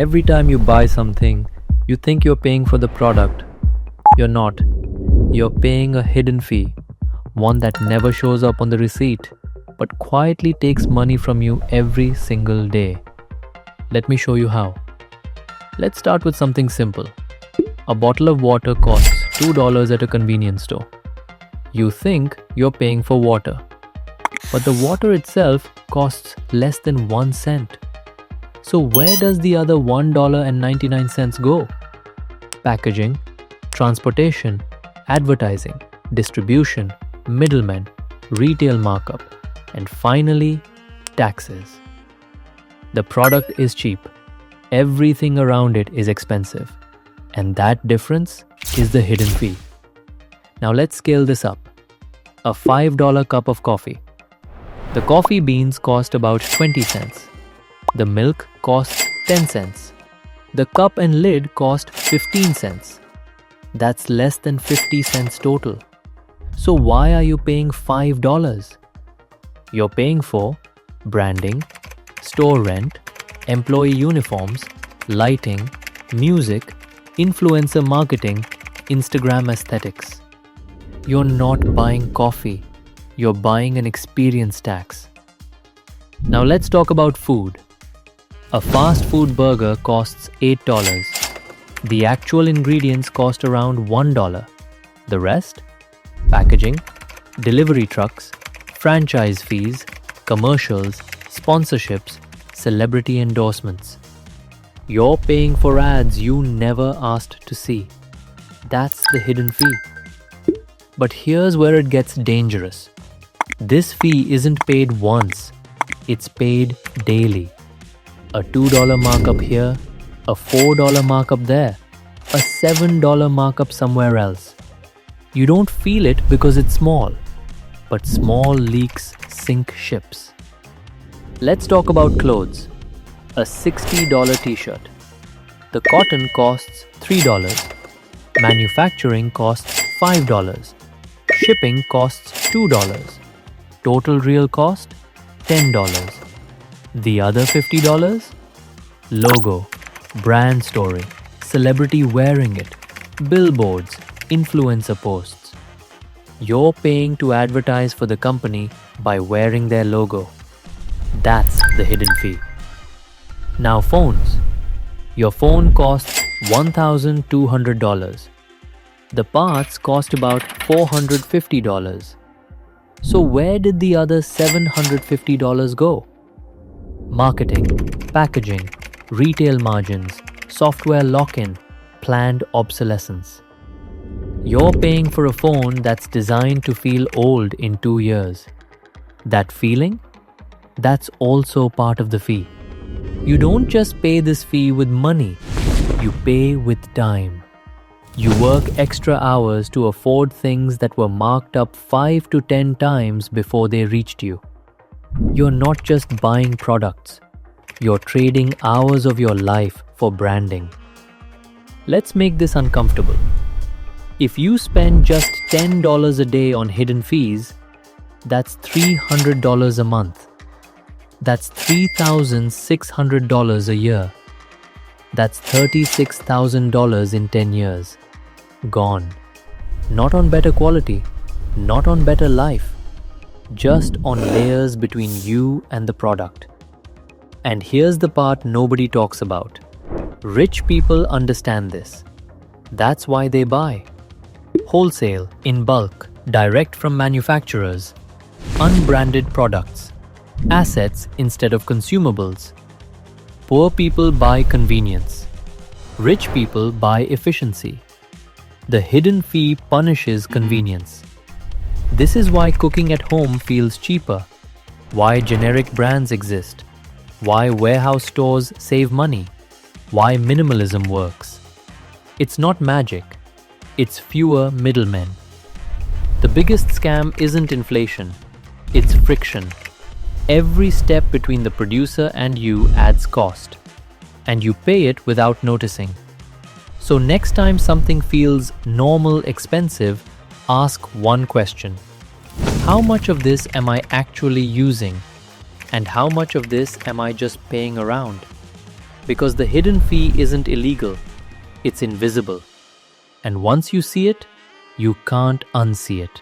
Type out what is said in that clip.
Every time you buy something, you think you're paying for the product. You're not. You're paying a hidden fee, one that never shows up on the receipt, but quietly takes money from you every single day. Let me show you how. Let's start with something simple. A bottle of water costs $2 at a convenience store. You think you're paying for water, but the water itself costs less than 1 cent. So where does the other $1.99 go? Packaging, transportation, advertising, distribution, middlemen, retail markup, and finally, taxes. The product is cheap. Everything around it is expensive. And that difference is the hidden fee. Now let's scale this up. A $5 cup of coffee. The coffee beans cost about 20 cents. The milk costs 10 cents. The cup and lid cost 15 cents. That's less than 50 cents total. So why are you paying $5? You're paying for branding, store rent, employee uniforms, lighting, music, influencer marketing, Instagram aesthetics. You're not buying coffee. You're buying an experience tax. Now let's talk about food. A fast food burger costs $8. The actual ingredients cost around $1. The rest? Packaging, delivery trucks, franchise fees, commercials, sponsorships, celebrity endorsements. You're paying for ads you never asked to see. That's the hidden fee. But here's where it gets dangerous. This fee isn't paid once. It's paid daily. A $2 markup here, a $4 markup there, a $7 markup somewhere else. You don't feel it because it's small, but small leaks sink ships. Let's talk about clothes. A $60 t-shirt. The cotton costs $3. Manufacturing costs $5. Shipping costs $2. Total real cost $10. The other $50? Logo, brand story, celebrity wearing it, billboards, influencer posts. You're paying to advertise for the company by wearing their logo. That's the hidden fee. Now phones. Your phone costs $1,200. The parts cost about $450. So where did the other $750 go? Marketing, packaging, retail margins, software lock-in, planned obsolescence. You're paying for a phone that's designed to feel old in 2 years. That feeling? That's also part of the fee. You don't just pay this fee with money, you pay with time. You work extra hours to afford things that were marked up 5 to 10 times before they reached you. You're not just buying products. You're trading hours of your life for branding. Let's make this uncomfortable. If you spend just $10 a day on hidden fees, that's $300 a month. That's $3,600 a year. That's $36,000 in 10 years. Gone. Not on better quality, not on better life, just on layers between you and the product. And here's the part nobody talks about. Rich people understand this. That's why they buy. Wholesale, in bulk, direct from manufacturers, unbranded products, assets instead of consumables. Poor people buy convenience. Rich people buy efficiency. The hidden fee punishes convenience. This is why cooking at home feels cheaper, why generic brands exist, why warehouse stores save money, why minimalism works. It's not magic, it's fewer middlemen. The biggest scam isn't inflation, it's friction. Every step between the producer and you adds cost, and you pay it without noticing. So next time something feels normal expensive, ask one question. How much of this am I actually using? And how much of this am I just paying around? Because the hidden fee isn't illegal, it's invisible. And once you see it, you can't unsee it.